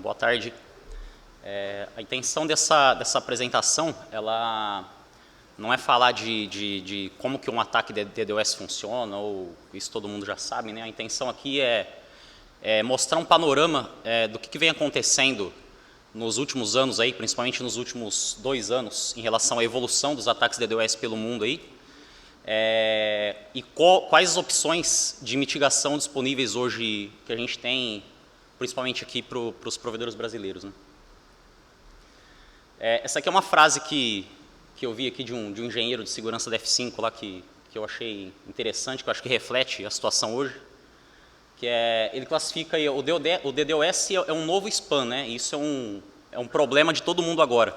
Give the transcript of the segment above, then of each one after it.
boa tarde. A intenção dessa apresentação, ela não é falar de como que um ataque de DDoS funciona, ou isso todo mundo já sabe, né? A intenção aqui é mostrar um panorama do que vem acontecendo nos últimos anos, aí, principalmente nos últimos 2 anos, em relação à evolução dos ataques de DDoS pelo mundo, aí, e quais as opções de mitigação disponíveis hoje que a gente tem, principalmente aqui para os provedores brasileiros, né? Essa aqui é uma frase que eu vi aqui de um engenheiro de segurança da F5 lá que eu achei interessante, que eu acho que reflete a situação hoje, que ele classifica aí, o DDoS é um novo spam, né? Isso é um problema de todo mundo agora.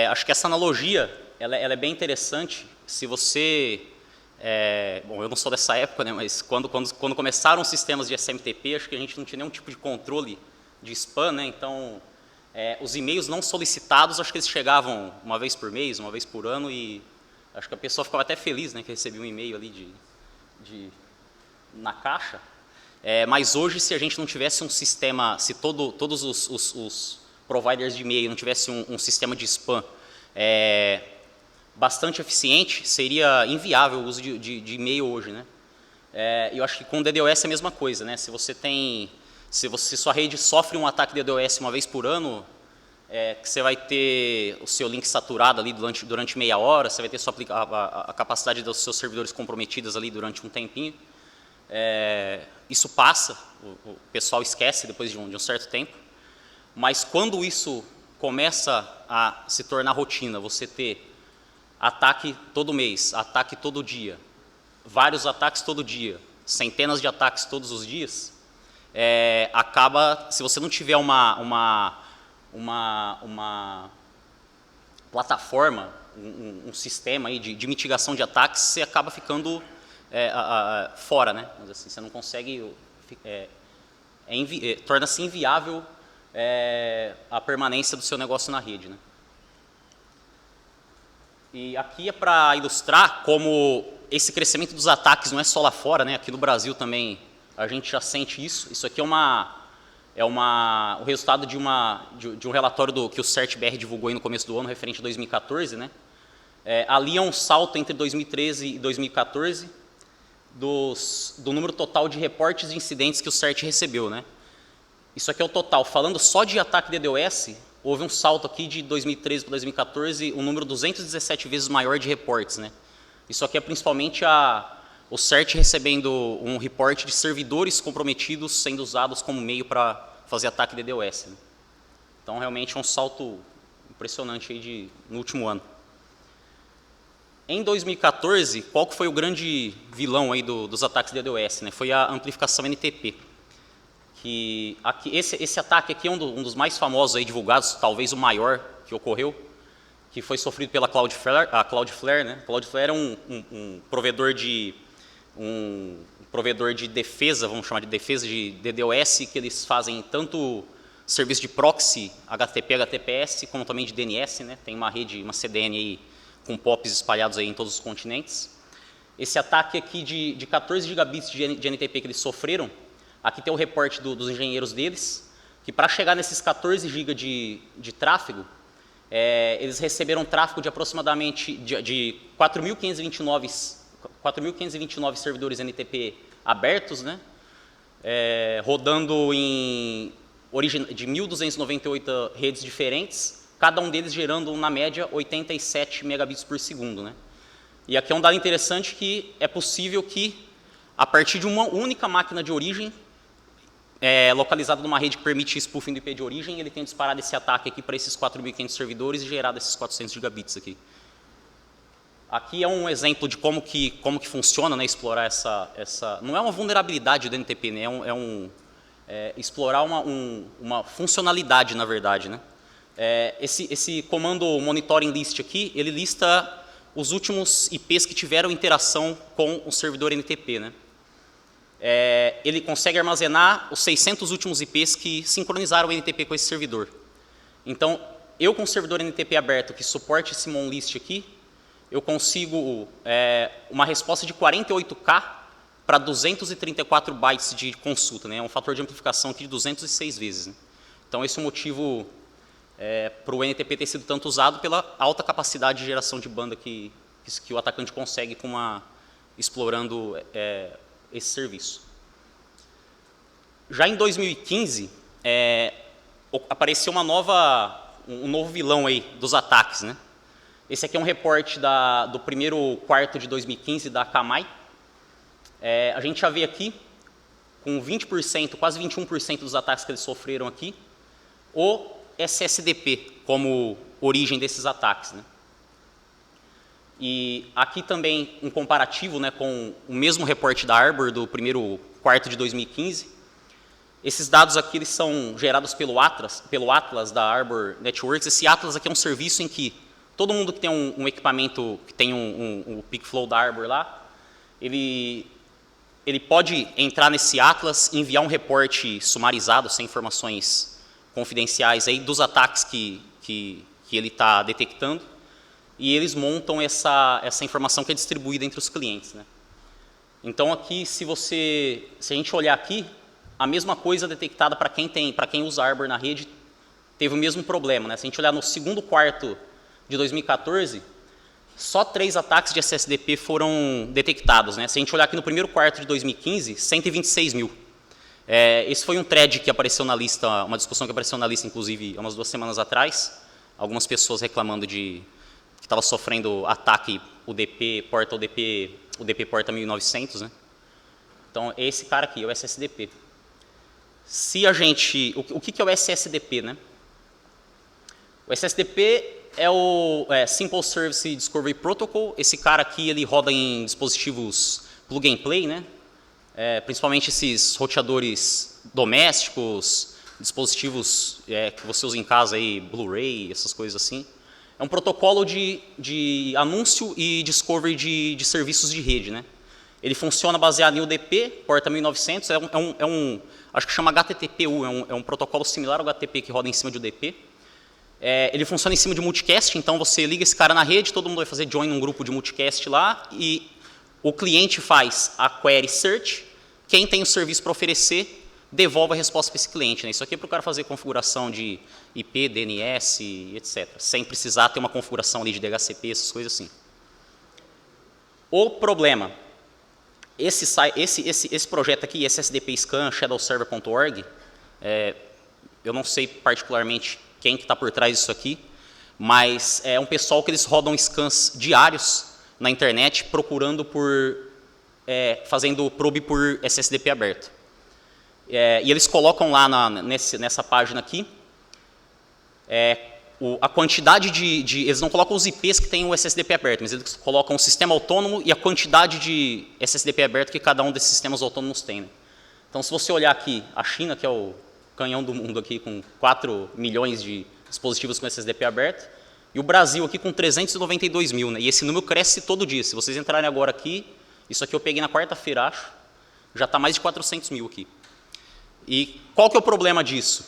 Acho que essa analogia ela é bem interessante. Se você bom, eu não sou dessa época, né? Mas quando começaram os sistemas de SMTP, acho que a gente não tinha nenhum tipo de controle de spam, né? Então os e-mails não solicitados, acho que eles chegavam uma vez por mês, uma vez por ano, e acho que a pessoa ficava até feliz, né, que recebia um e-mail ali na caixa. Mas hoje, se a gente não tivesse um sistema, se todos os providers de e-mail não tivessem um sistema de spam bastante eficiente, seria inviável o uso de e-mail hoje, né? Eu acho que com o DDoS é a mesma coisa, né? Se sua rede sofre um ataque de DDoS uma vez por ano, que você vai ter o seu link saturado ali durante meia hora, você vai ter a capacidade dos seus servidores comprometidas ali durante um tempinho. Isso passa, o pessoal esquece depois de um certo tempo, mas quando isso começa a se tornar rotina, você ter ataque todo mês, ataque todo dia, vários ataques todo dia, centenas de ataques todos os dias, acaba, se você não tiver uma plataforma, um sistema aí de mitigação de ataques, você acaba ficando fora, né? Mas assim, você não consegue, torna-se inviável a permanência do seu negócio na rede, né? E aqui é para ilustrar como esse crescimento dos ataques não é só lá fora, né? Aqui no Brasil também a gente já sente isso. Isso aqui o resultado de um relatório que o CertBR divulgou aí no começo do ano, referente a 2014, né? Ali é um salto entre 2013 e 2014 do número total de reportes de incidentes que o CERT recebeu, né? Isso aqui é o total. Falando só de ataque DDoS, houve um salto aqui de 2013 para 2014, um número 217 vezes maior de reportes, né? Isso aqui é principalmente o CERT recebendo um reporte de servidores comprometidos sendo usados como meio para fazer ataque DDoS, né? Então, realmente é um salto impressionante aí no último ano. Em 2014, qual que foi o grande vilão aí dos ataques DDoS, né? Foi a amplificação NTP. Esse ataque aqui é um dos mais famosos aí divulgados, talvez o maior que ocorreu, que foi sofrido pela Cloudflare, né? Cloudflare é um provedor de defesa, vamos chamar de defesa de DDoS, que eles fazem tanto serviço de proxy HTTP, HTTPS, como também de DNS, né? Tem uma rede, uma CDN aí com POPs espalhados aí em todos os continentes. Esse ataque aqui de 14 gigabits de NTP que eles sofreram, aqui tem o reporte dos engenheiros deles, que para chegar nesses 14 GB de tráfego, eles receberam tráfego de aproximadamente de 4.529 servidores NTP abertos, né? Rodando de 1.298 redes diferentes, cada um deles gerando, na média, 87 megabits por segundo, né? E aqui é um dado interessante que é possível que, a partir de uma única máquina de origem, localizada numa rede que permite spoofing do IP de origem, ele tem disparado esse ataque aqui para esses 4.500 servidores e gerado esses 400 gigabits aqui. Aqui é um exemplo de como que funciona, né, explorar essa... Não é uma vulnerabilidade do NTP, né, explorar uma funcionalidade, na verdade, né. Esse comando monitoring list aqui, ele lista os últimos IPs que tiveram interação com o servidor NTP, né. Ele consegue armazenar os 600 últimos IPs que sincronizaram o NTP com esse servidor. Então, eu com o servidor NTP aberto que suporte esse monlist aqui, eu consigo uma resposta de 48K para 234 bytes de consulta, né? É um fator de amplificação aqui de 206 vezes. Né? Então, esse é o motivo para o NTP ter sido tanto usado, pela alta capacidade de geração de banda que o atacante consegue explorando esse serviço. Já em 2015, apareceu um novo vilão aí dos ataques, né? Esse aqui é um reporte do primeiro quarto de 2015 da Akamai. A gente já vê aqui, com 20%, quase 21% dos ataques que eles sofreram aqui, o SSDP como origem desses ataques, né? E aqui também um comparativo, né, com o mesmo reporte da Arbor do primeiro quarto de 2015. Esses dados aqui eles são gerados pelo Atlas da Arbor Networks. Esse Atlas aqui é um serviço em que todo mundo que tem um equipamento, que tem um Peakflow da Arbor lá, ele pode entrar nesse Atlas e enviar um reporte sumarizado, sem informações confidenciais aí, dos ataques que ele está detectando, e eles montam essa informação que é distribuída entre os clientes, né? Então aqui, se a gente olhar aqui, a mesma coisa detectada para quem usa Arbor na rede, teve o mesmo problema, né? Se a gente olhar no segundo quarto de 2014, só 3 ataques de SSDP foram detectados, né? Se a gente olhar aqui no primeiro quarto de 2015, 126 mil. Esse foi um thread que apareceu na lista, uma discussão que apareceu na lista, inclusive, há umas 2 semanas atrás. Algumas pessoas reclamando que estava sofrendo ataque UDP porta 1900, né? Então, esse cara aqui é o SSDP. O que é o SSDP, né? O SSDP é o Simple Service Discovery Protocol. Esse cara aqui, ele roda em dispositivos plug and play, né? Principalmente esses roteadores domésticos, dispositivos que você usa em casa, aí, Blu-ray, essas coisas assim. É um protocolo de anúncio e discovery de serviços de rede, né? Ele funciona baseado em UDP, porta 1900, acho que chama HTTP-U, é um protocolo similar ao HTTP que roda em cima de UDP. Ele funciona em cima de multicast, então você liga esse cara na rede, todo mundo vai fazer join num grupo de multicast lá, e o cliente faz a query search, quem tem o serviço para oferecer devolve a resposta para esse cliente, né? Isso aqui é para o cara fazer configuração de IP, DNS, etc., sem precisar ter uma configuração ali de DHCP, essas coisas assim. O problema, esse projeto aqui, SSDP Scan, shadowserver.org, eu não sei particularmente quem que está por trás disso aqui, mas é um pessoal que eles rodam scans diários na internet procurando fazendo probe por SSDP aberto. E eles colocam lá nessa página aqui a quantidade eles não colocam os IPs que tem o SSDP aberto, mas eles colocam o sistema autônomo e a quantidade de SSDP aberto que cada um desses sistemas autônomos tem, né? Então, se você olhar aqui, a China, que é o canhão do mundo aqui, com 4 milhões de dispositivos com SSDP aberto, e o Brasil aqui com 392 mil, né? E esse número cresce todo dia. Se vocês entrarem agora aqui, isso aqui eu peguei na quarta-feira, acho, já está mais de 400 mil aqui. E qual que é o problema disso?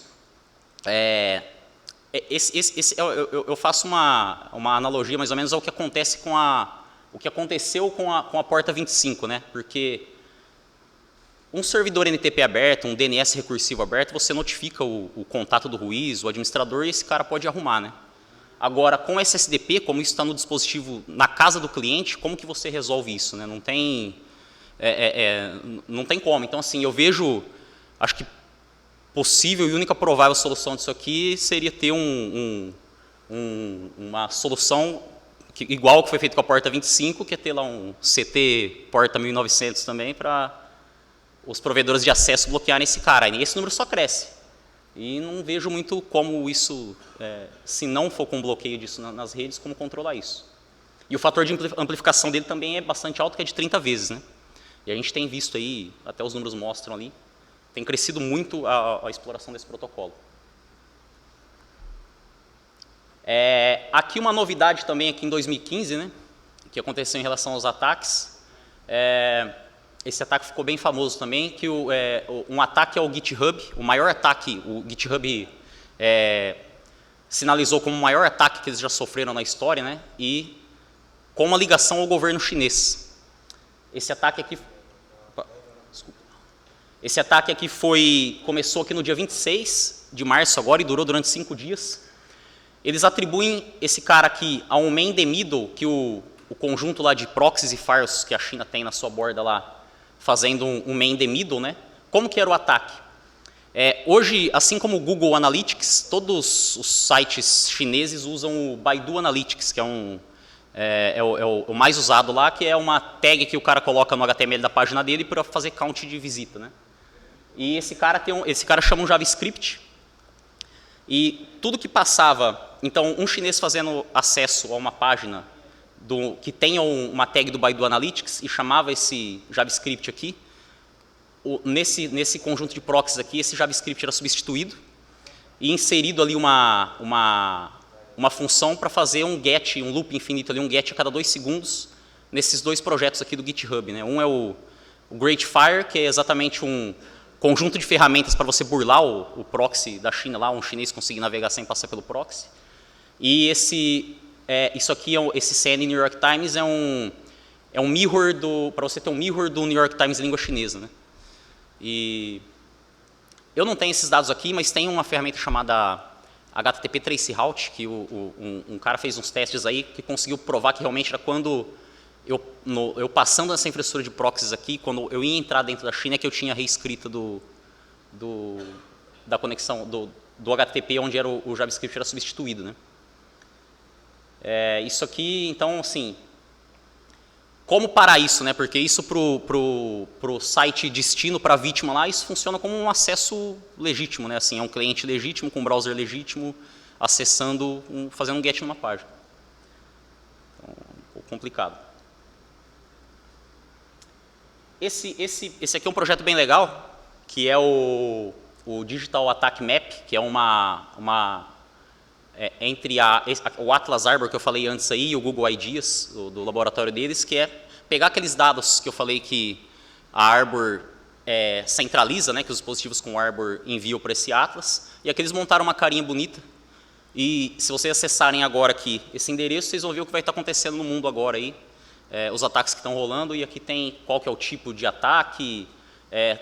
Eu faço uma analogia mais ou menos ao que acontece o que aconteceu com a porta 25, né? Porque um servidor NTP aberto, um DNS recursivo aberto, você notifica o contato do Ruiz, o administrador, e esse cara pode arrumar, né? Agora, com SSDP, como isso está no dispositivo, na casa do cliente, como que você resolve isso, né? Não tem como. Então, assim, eu vejo, acho que possível e única provável solução disso aqui seria ter uma solução igual que foi feito com a porta 25, que é ter lá um CT porta 1900 também, para os provedores de acesso bloquearem esse cara. E esse número só cresce. E não vejo muito como isso, se não for com bloqueio disso nas redes, como controlar isso. E o fator de amplificação dele também é bastante alto, que é de 30 vezes, né? E a gente tem visto aí, até os números mostram ali, tem crescido muito a exploração desse protocolo. Aqui uma novidade também aqui em 2015, né, que aconteceu em relação aos ataques. Esse ataque ficou bem famoso também, que um ataque ao GitHub, o maior ataque, o GitHub sinalizou como o maior ataque que eles já sofreram na história, né, e com uma ligação ao governo chinês. Esse ataque aqui começou aqui no dia 26 de março agora e durou durante 5 dias. Eles atribuem esse cara aqui a um man in the middle, que o conjunto lá de proxies e firewalls que a China tem na sua borda lá, fazendo um man in the middle, né? Como que era o ataque? Hoje, assim como o Google Analytics, todos os sites chineses usam o Baidu Analytics, que é o mais usado lá, que é uma tag que o cara coloca no HTML da página dele para fazer count de visita, né? E esse cara chama um JavaScript, e tudo que passava, então um chinês fazendo acesso a uma página que tenha uma tag do Baidu Analytics e chamava esse JavaScript aqui, nesse conjunto de proxies aqui, esse JavaScript era substituído e inserido ali uma função para fazer um get, um loop infinito ali, um get a cada 2 segundos, nesses 2 projetos aqui do GitHub, né? Um é o Great Fire, que é exatamente um conjunto de ferramentas para você burlar o proxy da China lá, um chinês conseguir navegar sem passar pelo proxy. E isso aqui, esse CN New York Times é um mirror para você ter um mirror do New York Times em língua chinesa, né? E eu não tenho esses dados aqui, mas tem uma ferramenta chamada HTTP Traceroute, que um cara fez uns testes aí que conseguiu provar que realmente era quando eu passando essa infraestrutura de proxies aqui, quando eu ia entrar dentro da China, é que eu tinha reescrita da conexão do HTTP, onde era o JavaScript era substituído, né? Isso aqui, então, assim, como parar isso, né? Porque isso pro site destino, para a vítima lá, isso funciona como um acesso legítimo, né? Assim, é um cliente legítimo, com um browser legítimo, acessando, fazendo um get numa página. Então, um pouco complicado. Esse aqui é um projeto bem legal, que é o Digital Attack Map, que é entre o Atlas Arbor que eu falei antes aí e o Google Ideas, do laboratório deles, que é pegar aqueles dados que eu falei que a Arbor centraliza, né, que os dispositivos com Arbor enviam para esse Atlas, e aqui eles montaram uma carinha bonita. E se vocês acessarem agora aqui esse endereço, vocês vão ver o que vai estar acontecendo no mundo agora aí, os ataques que estão rolando, e aqui tem qual que é o tipo de ataque,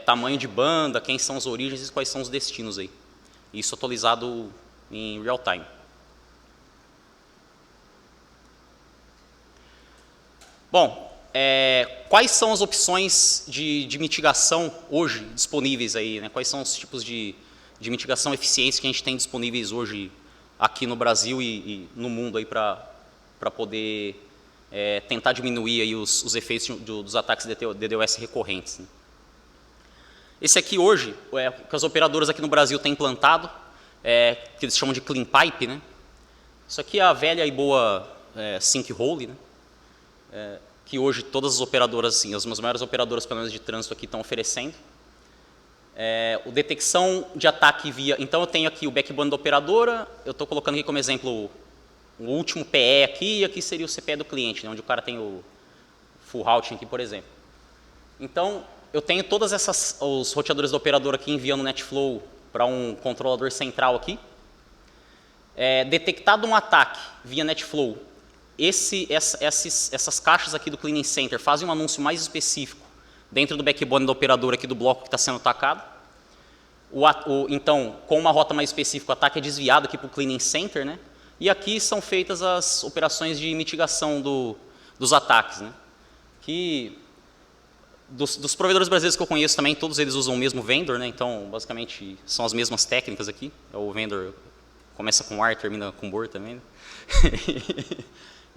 tamanho de banda, quem são as origens e quais são os destinos aí. Isso atualizado em real time. Bom, quais são as opções de mitigação hoje disponíveis aí, né? Quais são os tipos de mitigação eficientes que a gente tem disponíveis hoje aqui no Brasil e no mundo aí para poder tentar diminuir aí os efeitos dos ataques DDoS recorrentes, né? Esse aqui hoje, que as operadoras aqui no Brasil têm implantado, que eles chamam de Clean Pipe, né? Isso aqui é a velha e boa Sinkhole, né? Que hoje todas as operadoras, assim, as maiores operadoras pelo menos de trânsito aqui estão oferecendo. O detecção de ataque via... Então eu tenho aqui o backbone da operadora, eu estou colocando aqui como exemplo o último PE aqui, e aqui seria o CPE do cliente, né, onde o cara tem o full routing aqui, por exemplo. Então eu tenho todas os roteadores da operadora aqui enviando NetFlow para um controlador central aqui. Detectado um ataque via NetFlow, essas caixas aqui do Cleaning Center fazem um anúncio mais específico dentro do backbone da operadora aqui do bloco que está sendo atacado. Então, com uma rota mais específica, o ataque é desviado aqui para o Cleaning Center, né? E aqui são feitas as operações de mitigação dos ataques, né? Que dos provedores brasileiros que eu conheço também, todos eles usam o mesmo vendor, né? Então, basicamente, são as mesmas técnicas aqui. O vendor começa com AR, termina com BOR também, né?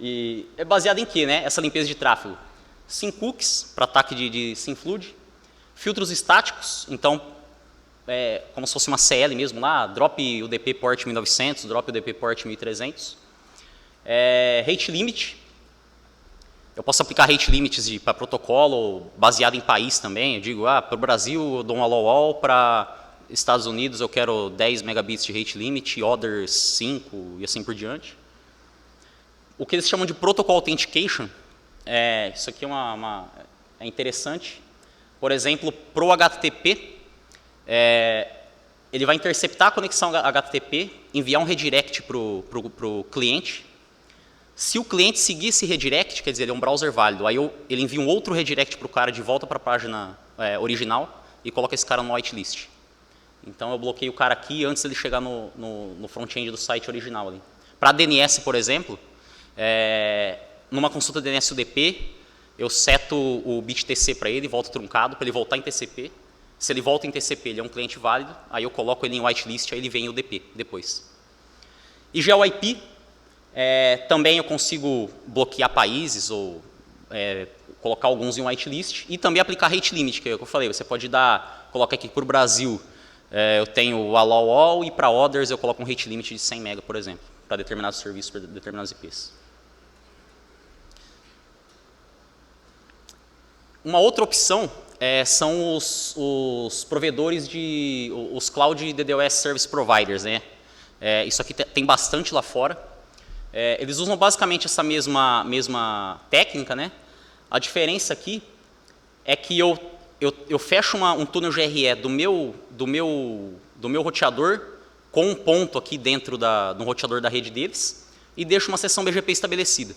E é baseado em quê, né? Essa limpeza de tráfego. Syncookies, para ataque de Synflood. Filtros estáticos, então, como se fosse uma CL mesmo lá, drop UDP port 1900, drop UDP port 1300. Rate limit. Eu posso aplicar rate limits para protocolo baseado em país também. Eu digo, para o Brasil eu dou um allow-all, para Estados Unidos eu quero 10 megabits de rate limit, others 5 e assim por diante. O que eles chamam de Protocol Authentication, isso aqui é interessante. Por exemplo, para o HTTP, ele vai interceptar a conexão HTTP, enviar um redirect para o cliente. Se o cliente seguir esse redirect, quer dizer, ele é um browser válido, aí ele envia um outro redirect para o cara de volta para a página original e coloca esse cara no whitelist. Então eu bloqueio o cara aqui antes dele chegar no front-end do site original ali. Para DNS, por exemplo, numa consulta DNS UDP, eu seto o bit TC para ele, volta truncado, para ele voltar em TCP. Se ele volta em TCP, ele é um cliente válido, aí eu coloco ele em whitelist, aí ele vem em UDP depois. E GeoIP, também eu consigo bloquear países ou colocar alguns em whitelist e também aplicar rate limit, que é o que eu falei, você pode coloca aqui para o Brasil, eu tenho o allow all e para others eu coloco um rate limit de 100 MB, por exemplo, para determinados serviços, para determinados IPs. Uma outra opção são os provedores os Cloud DDoS Service Providers, né? Isso aqui tem bastante lá fora. Eles usam basicamente essa mesma técnica, né? A diferença aqui é que eu fecho um túnel GRE do meu roteador com um ponto aqui dentro do roteador da rede deles e deixo uma seção BGP estabelecida.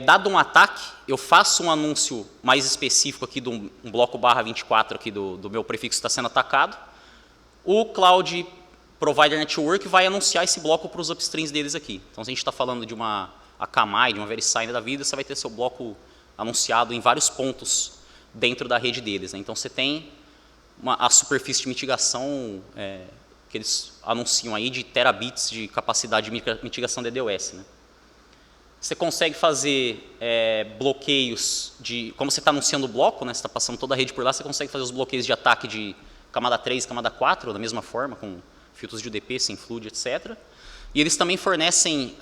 Dado um ataque, eu faço um anúncio mais específico aqui um bloco /24 aqui do meu prefixo está sendo atacado. O Cloud Provider Network vai anunciar esse bloco para os upstreams deles aqui. Então, se a gente está falando de uma Akamai, de uma VeriSign da vida, você vai ter seu bloco anunciado em vários pontos dentro da rede deles, né? Então, você tem a superfície de mitigação que eles anunciam aí de terabits de capacidade de mitigação DDoS, né? Você consegue fazer bloqueios como você está anunciando o bloco, né? Você está passando toda a rede por lá, você consegue fazer os bloqueios de ataque de camada 3 e camada 4, da mesma forma, com filtros de UDP, sem flood, etc. E eles também fornecem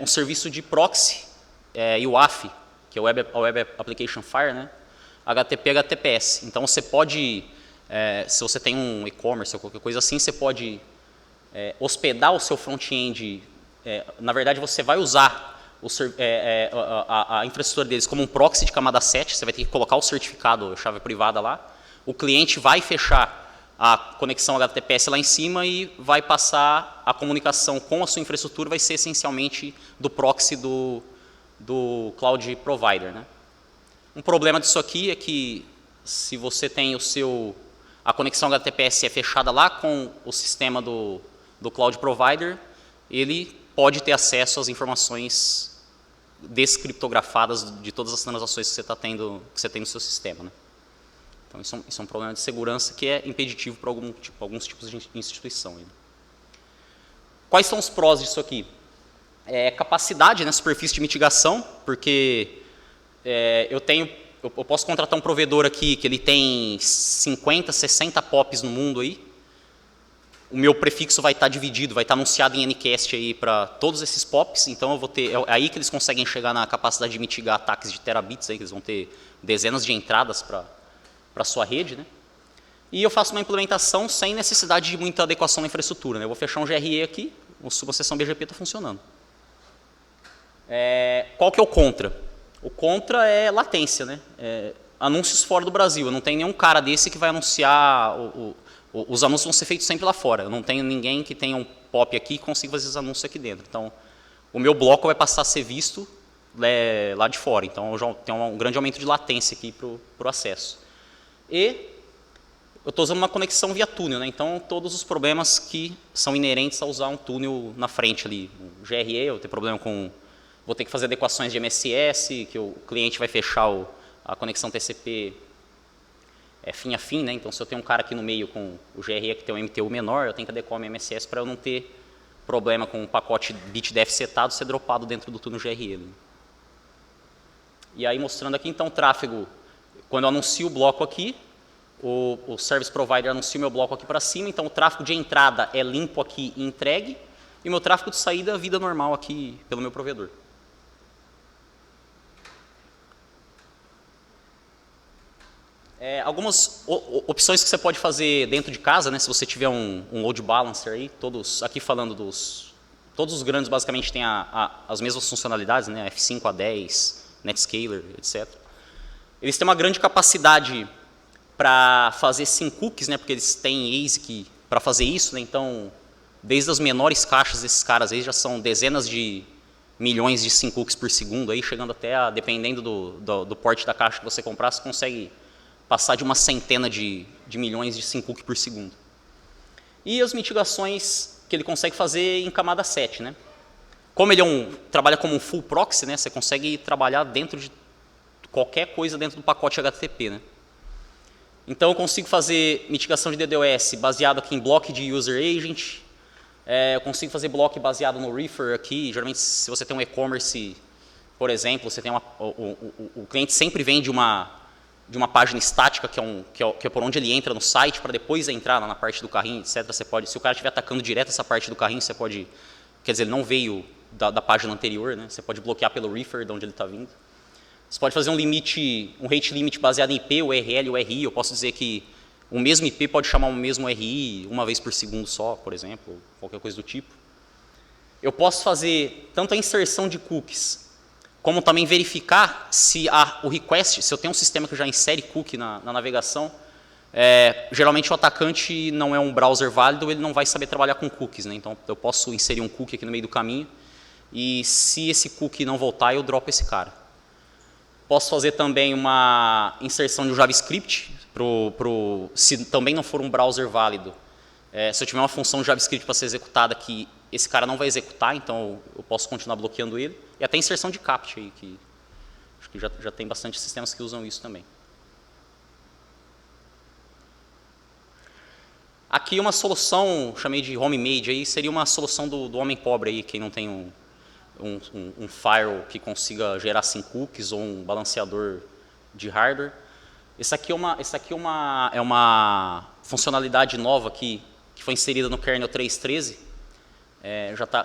um serviço de proxy e o AF, que é o Web Application Firewall, né? HTTP, HTTPS. Então você pode, se você tem um e-commerce ou qualquer coisa assim, você pode hospedar o seu front-end. Na verdade, você vai usar a infraestrutura deles como um proxy de camada 7, você vai ter que colocar o certificado, a chave privada lá. O cliente vai fechar a conexão HTTPS lá em cima e vai passar a comunicação com a sua infraestrutura, vai ser essencialmente do proxy do Cloud Provider, né? Um problema disso aqui é que se você tem a conexão HTTPS fechada lá com o sistema do Cloud Provider, ele pode ter acesso às informações descriptografadas de todas as transações que você tem no seu sistema, né? Então, isso é um problema de segurança que é impeditivo para alguns tipos de instituição. Né? Quais são os prós disso aqui? Capacidade, né, superfície de mitigação, porque eu posso contratar um provedor aqui que ele tem 50, 60 POPs no mundo aí. O meu prefixo vai estar dividido, vai estar anunciado em Ncast aí para todos esses POPs, então eu vou ter, é aí que eles conseguem chegar na capacidade de mitigar ataques de terabits, aí, que eles vão ter dezenas de entradas para a sua rede, né? E eu faço uma implementação sem necessidade de muita adequação na infraestrutura, né? Eu vou fechar um GRE aqui, a subseção BGP está funcionando. Qual que é o contra? O contra é latência, né? Anúncios fora do Brasil, eu não tenho nenhum cara desse que vai anunciar, os anúncios vão ser feitos sempre lá fora, eu não tenho ninguém que tenha um POP aqui e consiga fazer esses anúncios aqui dentro. Então, o meu bloco vai passar a ser visto lá de fora, então eu já tenho um grande aumento de latência aqui para o acesso. E eu estou usando uma conexão via túnel, né? Então todos os problemas que são inerentes a usar um túnel na frente ali. O GRE, eu tenho problema vou ter que fazer adequações de MSS, que o cliente vai fechar a conexão TCP fim a fim, né? Então se eu tenho um cara aqui no meio com o GRE que tem um MTU menor, eu tenho que adequar o meu MSS para eu não ter problema com o pacote bitdef setado ser dropado dentro do túnel GRE. Ali. E aí mostrando aqui então o tráfego. Quando eu anuncio o bloco aqui, o Service Provider anuncia o meu bloco aqui para cima, então o tráfego de entrada é limpo aqui e entregue, e o meu tráfego de saída, vida normal aqui pelo meu provedor. Algumas opções que você pode fazer dentro de casa, né, se você tiver um load balancer aí, aqui falando todos os grandes basicamente têm as mesmas funcionalidades, né, F5, A10, Netscaler, etc. Eles têm uma grande capacidade para fazer sync cookies, né, porque eles têm ASIC para fazer isso, né, então desde as menores caixas desses caras aí já são dezenas de milhões de sync cookies por segundo, aí, chegando até, dependendo do porte da caixa que você comprar, você consegue passar de uma centena de milhões de sync cookies por segundo. e as mitigações que ele consegue fazer em camada 7, né? Como ele trabalha como um full proxy, né, você consegue trabalhar dentro de qualquer coisa dentro do pacote HTTP, né? Então eu consigo fazer mitigação de DDoS baseado aqui em block de user agent, eu consigo fazer block baseado no refer aqui. Geralmente, se você tem um e-commerce, por exemplo, você tem o cliente sempre vem de uma página estática, que é por onde ele entra no site, para depois entrar lá na parte do carrinho, etc. Você pode, se o cara estiver atacando direto essa parte do carrinho, você pode, quer dizer, ele não veio da página anterior, né? Você pode bloquear pelo refer de onde ele está vindo. Você pode fazer um rate limit baseado em IP, URL, URI. Eu posso dizer que o mesmo IP pode chamar o mesmo URI uma vez por segundo só, por exemplo, qualquer coisa do tipo. Eu posso fazer tanto a inserção de cookies, como também verificar se o request, se eu tenho um sistema que já insere cookie na navegação, geralmente o atacante não é um browser válido, ele não vai saber trabalhar com cookies, né? Então eu posso inserir um cookie aqui no meio do caminho, e se esse cookie não voltar, eu dropo esse cara. Posso fazer também uma inserção de um JavaScript, se também não for um browser válido. Se eu tiver uma função JavaScript para ser executada que esse cara não vai executar, então eu posso continuar bloqueando ele. E até inserção de CAPTCHA, aí, que acho que já tem bastante sistemas que usam isso também. Aqui uma solução, chamei de homemade, aí seria uma solução do homem pobre, aí, quem não tem um firewall que consiga gerar 5 cookies ou um balanceador de hardware. Essa aqui é uma funcionalidade nova que foi inserida no kernel 3.13,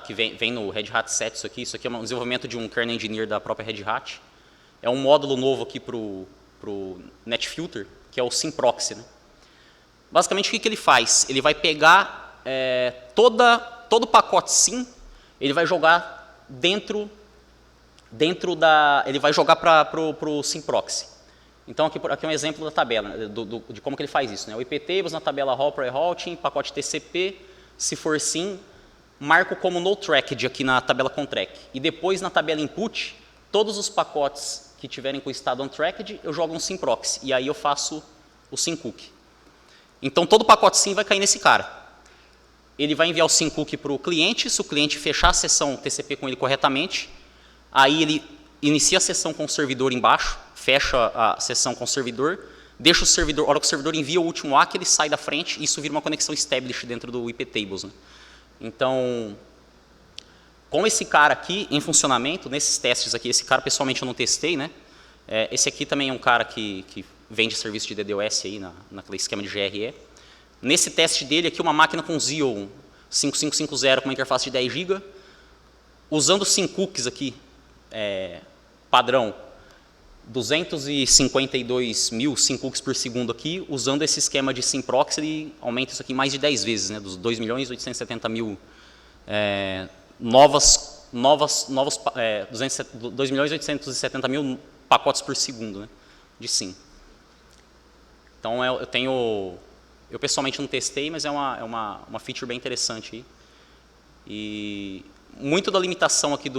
que vem no Red Hat 7 isso aqui. Isso aqui é um desenvolvimento de um kernel engineer da própria Red Hat. É um módulo novo aqui para o NetFilter, que é o SymProxy, né? Basicamente, o que ele faz? Ele vai pegar todo o pacote SYM, ele vai jogar ele vai jogar para o SymProxy. Então, aqui é um exemplo da tabela, né, de como que ele faz isso, né? O iptables na tabela hopper e routing, pacote TCP, se for sim, marco como no tracked aqui na tabela contract. E depois, na tabela input, todos os pacotes que tiverem com o estado untracked, eu jogo um SymProxy. E aí eu faço o SymCookie. Então, todo pacote SYM vai cair nesse cara. Ele vai enviar o SymCookie para o cliente. Se o cliente fechar a sessão TCP com ele corretamente, aí ele inicia a sessão com o servidor embaixo, fecha a sessão com o servidor, deixa o servidor, a hora que o servidor envia o último ACK, ele sai da frente e isso vira uma conexão established dentro do iptables, né? Então, com esse cara aqui em funcionamento, nesses testes aqui, esse cara pessoalmente eu não testei, né? Esse aqui também é um cara que vende serviço de DDoS aí naquele esquema de GRE. Nesse teste dele aqui, uma máquina com Xeon 5550 com uma interface de 10 GB, usando SymCookies aqui, padrão, 252.000 SymCookies por segundo aqui, usando esse esquema de SymProxy, ele aumenta isso aqui mais de 10 vezes, né, dos 2.870.000 2.870.000 pacotes por segundo, né, de SYM. Então eu pessoalmente não testei, mas é uma feature bem interessante aí. E muito da limitação aqui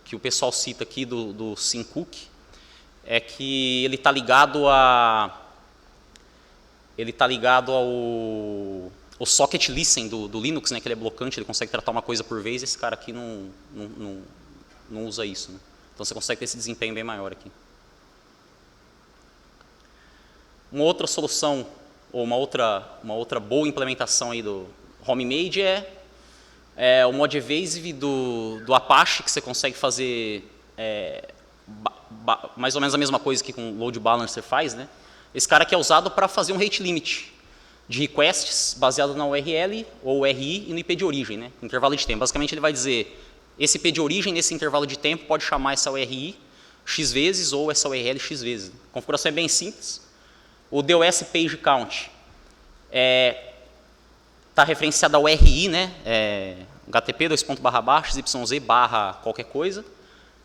que o pessoal cita aqui do SymCookie é que ele está ligado ao socket listen do Linux, né, que ele é blocante, ele consegue tratar uma coisa por vez. Esse cara aqui não usa isso, né? Então você consegue ter esse desempenho bem maior aqui. Uma outra solução, ou uma outra boa implementação aí do homemade é o mod evasive do Apache, que você consegue fazer mais ou menos a mesma coisa que com o load balancer faz, né? Esse cara aqui é usado para fazer um rate limit de requests baseado na URL ou URI e no IP de origem, né? Intervalo de tempo. Basicamente ele vai dizer, esse IP de origem nesse intervalo de tempo pode chamar essa URI X vezes ou essa URL X vezes. A configuração é bem simples. O DOS page count está referenciado ao URI, né? HTTP ://YZ qualquer coisa.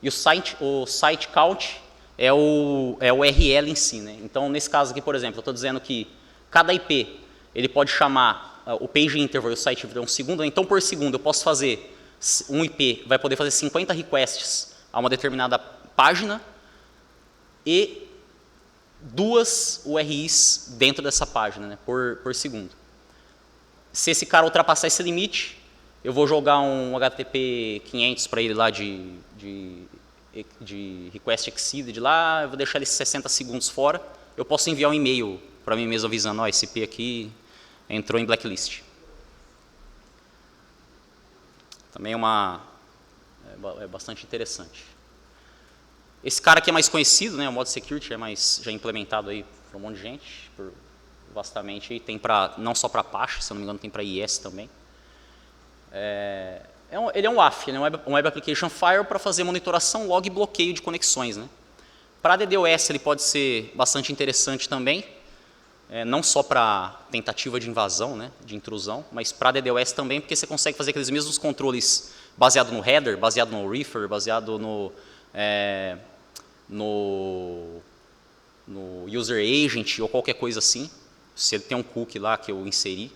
E o site count é o URL em si, né? Então, nesse caso aqui, por exemplo, eu estou dizendo que cada IP ele pode chamar o page interval e o site interval 1 segundo. Né? Então, por segundo, eu posso fazer um IP, vai poder fazer 50 requests a uma determinada página e 2 URIs dentro dessa página, né, por segundo. Se esse cara ultrapassar esse limite, eu vou jogar um HTTP 500 para ele lá de request exceeded lá, eu vou deixar ele 60 segundos fora, eu posso enviar um e-mail para mim mesmo avisando, ó, esse IP aqui entrou em blacklist. Também é bastante interessante. Esse cara aqui é mais conhecido, né, o Mod Security é mais já implementado aí por um monte de gente, vastamente, tem não só para Apache, se eu não me engano tem para IS também. Ele é um WAF, ele é um Web Application Firewall para fazer monitoração, log e bloqueio de conexões, né. Para DDoS ele pode ser bastante interessante também, não só para tentativa de invasão, né, de intrusão, mas para DDoS também, porque você consegue fazer aqueles mesmos controles baseado no header, baseado no reefer, baseado no user agent ou qualquer coisa assim, se ele tem um cookie lá que eu inseri.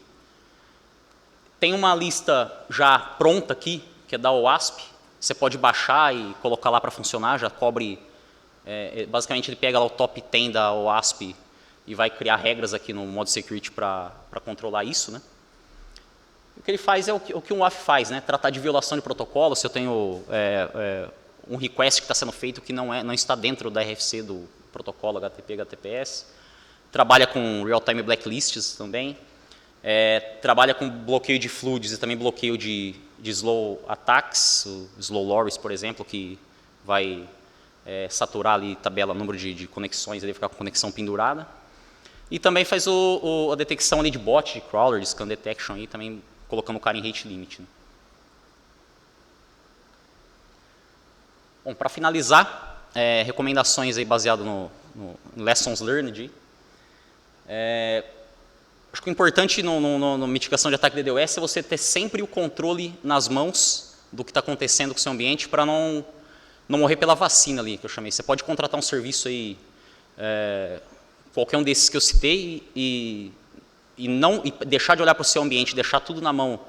Tem uma lista já pronta aqui, que é da OWASP, você pode baixar e colocar lá para funcionar, já cobre, basicamente ele pega lá o top 10 da OWASP e vai criar regras aqui no Mod Security para controlar isso, né? O que ele faz é o que um WAF faz, né? Tratar de violação de protocolo, se eu tenho um request que está sendo feito que não está dentro da RFC do protocolo HTTP, HTTPS. Trabalha com real-time blacklists também. Trabalha com bloqueio de fluids e também bloqueio de slow attacks, o slow lorries, por exemplo, que vai saturar ali tabela, número de conexões, ele ficar com conexão pendurada. E também faz a detecção ali de bot, de crawler, de scan detection, aí, também colocando o cara em rate limit. Né? Bom, para finalizar, recomendações aí baseado no lessons learned. Acho que o importante na mitigação de ataque de DDoS é você ter sempre o controle nas mãos do que está acontecendo com o seu ambiente para não morrer pela vacina ali, que eu chamei. Você pode contratar um serviço aí, qualquer um desses que eu citei, e deixar de olhar para o seu ambiente, deixar tudo na mão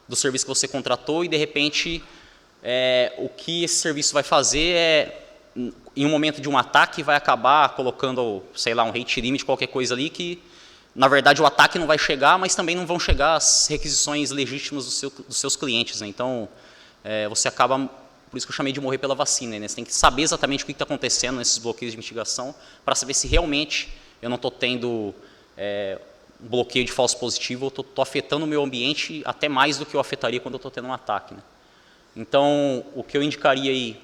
do serviço que você contratou e, de repente, o que esse serviço vai fazer em um momento de um ataque, vai acabar colocando, sei lá, um rate limit, qualquer coisa ali, que, na verdade, o ataque não vai chegar, mas também não vão chegar as requisições legítimas dos seus clientes. Né? Então, você acaba, por isso que eu chamei de morrer pela vacina. Né? Você tem que saber exatamente o que está acontecendo nesses bloqueios de mitigação, para saber se realmente eu não estou tendo um bloqueio de falso positivo, eu estou afetando o meu ambiente até mais do que eu afetaria quando eu estou tendo um ataque. Né? Então, o que eu indicaria aí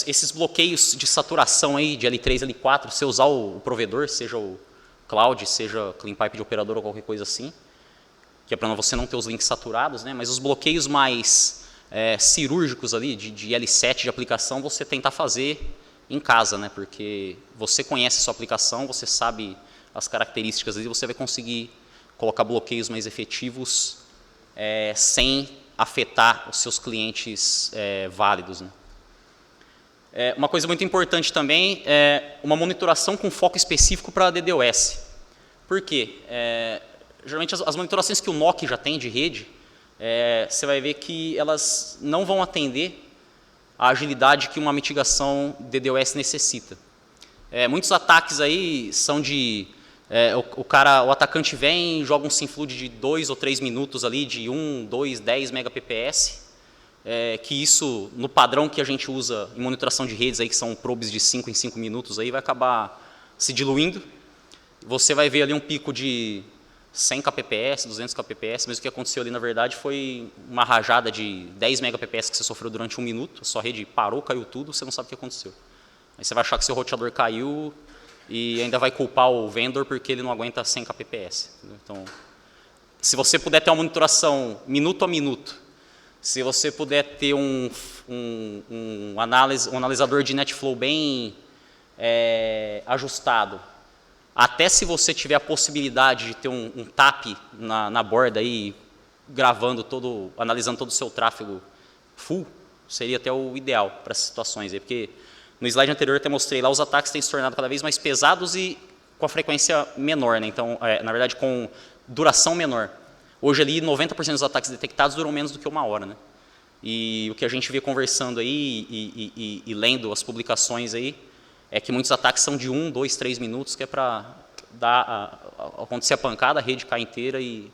esses bloqueios de saturação aí de L3, L4, você usar o provedor, seja o cloud, seja clean pipe de operador ou qualquer coisa assim, que é para você não ter os links saturados, né? Mas os bloqueios mais cirúrgicos ali, de L7 de aplicação, você tentar fazer em casa, né? Porque você conhece a sua aplicação, você sabe as características ali, você vai conseguir colocar bloqueios mais efetivos sem afetar os seus clientes válidos. Né? Uma coisa muito importante também é uma monitoração com foco específico para a DDoS. Por quê? Geralmente as monitorações que o NOC já tem de rede, você vai ver que elas não vão atender a agilidade que uma mitigação DDoS necessita. Muitos ataques aí são de... o atacante vem, joga um SymFlood de 2 ou 3 minutos ali, de 1, 2, 10 Mbps, que isso, no padrão que a gente usa em monitoração de redes, aí, que são probes de 5 em 5 minutos, aí, vai acabar se diluindo. Você vai ver ali um pico de 100 kbps, 200 kbps, mas o que aconteceu ali, na verdade, foi uma rajada de 10 Mbps que você sofreu durante 1 minuto, a sua rede parou, caiu tudo, você não sabe o que aconteceu. Aí você vai achar que seu roteador caiu e ainda vai culpar o vendor porque ele não aguenta 100 kbps. Entendeu? Então, se você puder ter uma monitoração minuto a minuto, se você puder ter um analisador de NetFlow bem ajustado, até se você tiver a possibilidade de ter um TAP na borda aí, analisando todo o seu tráfego full, seria até o ideal para essas situações aí, porque no slide anterior eu até mostrei lá, os ataques têm se tornado cada vez mais pesados e com a frequência menor, né? Então, na verdade, com duração menor. Hoje ali 90% dos ataques detectados duram menos do que 1 hora, né? E o que a gente vê conversando aí e lendo as publicações aí é que muitos ataques são de 1, 2, 3 minutos, que é para acontecer a pancada, a rede cai inteira e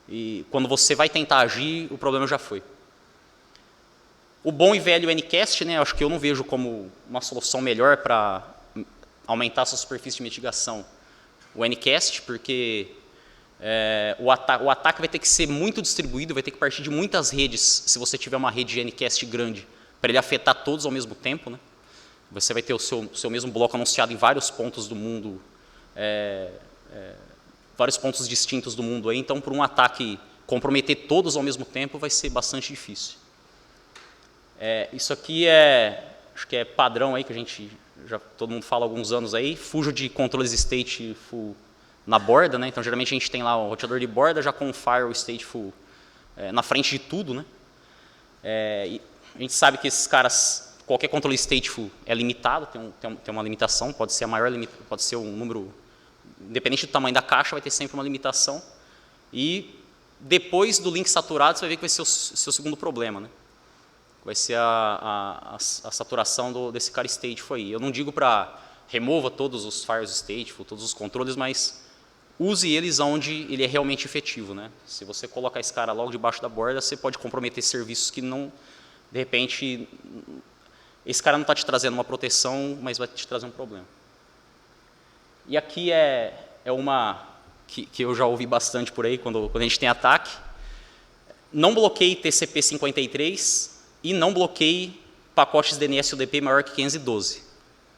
e quando você vai tentar agir, o problema já foi. O bom e velho Ncast, né, acho que eu não vejo como uma solução melhor para aumentar a sua superfície de mitigação o Ncast, porque o ataque vai ter que ser muito distribuído, vai ter que partir de muitas redes, se você tiver uma rede de Ncast grande, para ele afetar todos ao mesmo tempo, né? Você vai ter o seu mesmo bloco anunciado em vários pontos do mundo, vários pontos distintos do mundo aí, então, por um ataque comprometer todos ao mesmo tempo vai ser bastante difícil. Isso aqui acho que é padrão aí, que a gente, todo mundo fala há alguns anos aí, fujo de controles stateful na borda, né? Então, geralmente a gente tem lá o roteador de borda já com o firewall stateful na frente de tudo, né? E a gente sabe que esses caras, qualquer controle stateful é limitado, tem uma limitação, pode ser a maior, pode ser um número, independente do tamanho da caixa, vai ter sempre uma limitação. E depois do link saturado, você vai ver que vai ser o seu segundo problema, né? Vai ser a saturação desse cara stateful aí. Eu não digo para remova todos os firewalls stateful, todos os controles, mas use eles onde ele é realmente efetivo, né? Se você colocar esse cara logo debaixo da borda, você pode comprometer serviços que não, de repente, esse cara não está te trazendo uma proteção, mas vai te trazer um problema. E aqui é uma que eu já ouvi bastante por aí, quando a gente tem ataque. Não bloqueie TCP/53 e não bloqueie pacotes DNS UDP maior que 512.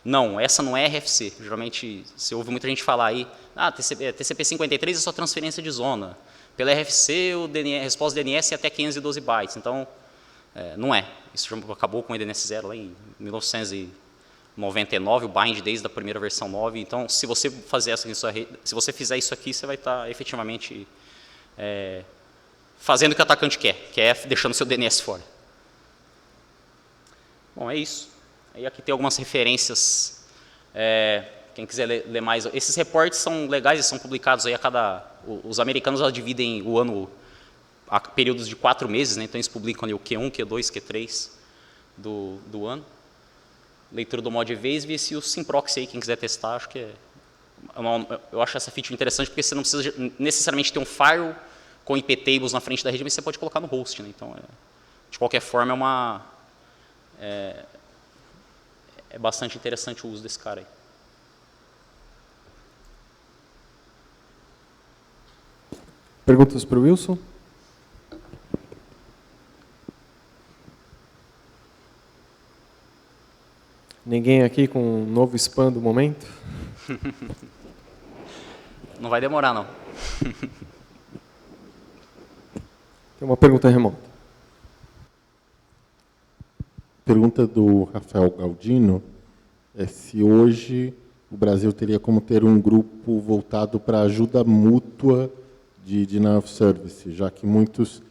Não, essa não é RFC. Geralmente, você ouve muita gente falar aí, TCP/53 é só transferência de zona. Pela RFC, a resposta DNS é até 512 bytes. Então, não é. Isso já acabou com o DNS 0 lá em 1999, o bind desde a primeira versão 9. Então, se você fizer isso aqui, você vai estar efetivamente fazendo o que o atacante quer, que é deixando seu DNS fora. Bom, é isso. Aí aqui tem algumas referências, quem quiser ler mais. Esses reportes são legais e são publicados aí os americanos já dividem o ano a períodos de 4 meses, né? Então eles publicam ali o Q1, Q2, Q3 do ano. Leitura do mod evasive e o Simproxy aí, quem quiser testar, acho que eu acho essa feature interessante porque você não precisa necessariamente ter um firewall com IP tables na frente da rede, mas você pode colocar no host, né? Então, de qualquer forma, é bastante interessante o uso desse cara aí. Perguntas para o Wilson? Ninguém aqui com um novo spam do momento? Não vai demorar, não. Tem uma pergunta remota. Pergunta do Rafael Galdino é se hoje o Brasil teria como ter um grupo voltado para ajuda mútua de denial of service, já que muitos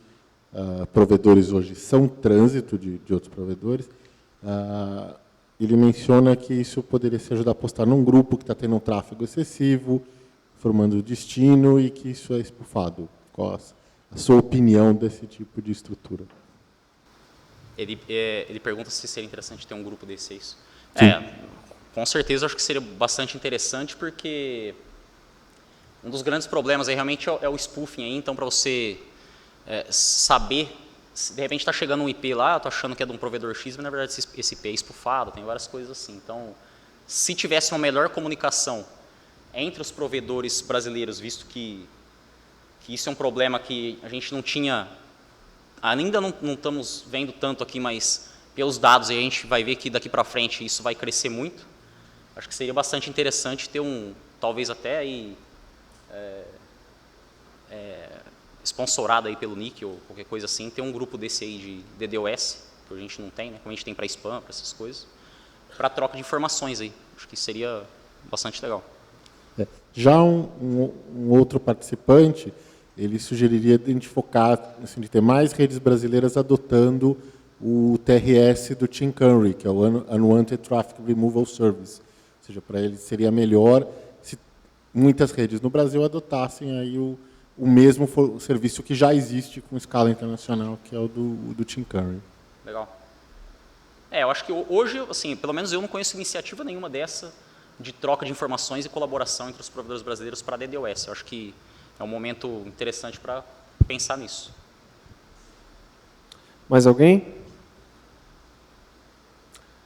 provedores hoje são trânsito de outros provedores. Ele menciona que isso poderia se ajudar a apostar num grupo que está tendo um tráfego excessivo, formando destino e que isso é espufado. Qual a sua opinião desse tipo de estrutura? Ele pergunta se seria interessante ter um grupo desse, é isso? Com certeza, acho que seria bastante interessante, porque um dos grandes problemas aí realmente é o spoofing aí. Então, para você saber, se de repente está chegando um IP lá, eu estou achando que é de um provedor X, mas na verdade esse IP é spoofado, tem várias coisas assim. Então, se tivesse uma melhor comunicação entre os provedores brasileiros, visto que isso é um problema que a gente não tinha, ainda não estamos vendo tanto aqui, mas pelos dados a gente vai ver que daqui para frente isso vai crescer muito. Acho que seria bastante interessante ter talvez até aí, sponsorado aí pelo NIC ou qualquer coisa assim, ter um grupo desse aí de DDoS, que a gente não tem, né? Como a gente tem para spam, para essas coisas, para troca de informações aí. Acho que seria bastante legal. Já um outro participante, ele sugeriria de a gente focar, assim, de ter mais redes brasileiras adotando o TRS do Tim Curry, que é o Unwanted Traffic Removal Service. Ou seja, para ele seria melhor se muitas redes no Brasil adotassem aí o mesmo serviço que já existe com escala internacional, que é o do Tim Curry. Legal. Eu acho que hoje, assim, pelo menos eu não conheço iniciativa nenhuma dessa de troca de informações e colaboração entre os provedores brasileiros para DDoS. Eu acho que é um momento interessante para pensar nisso. Mais alguém?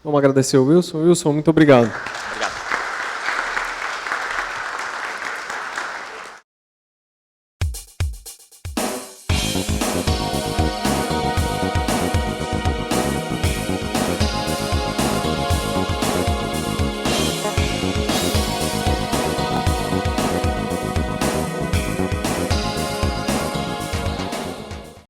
Vamos agradecer o Wilson. Wilson, muito obrigado.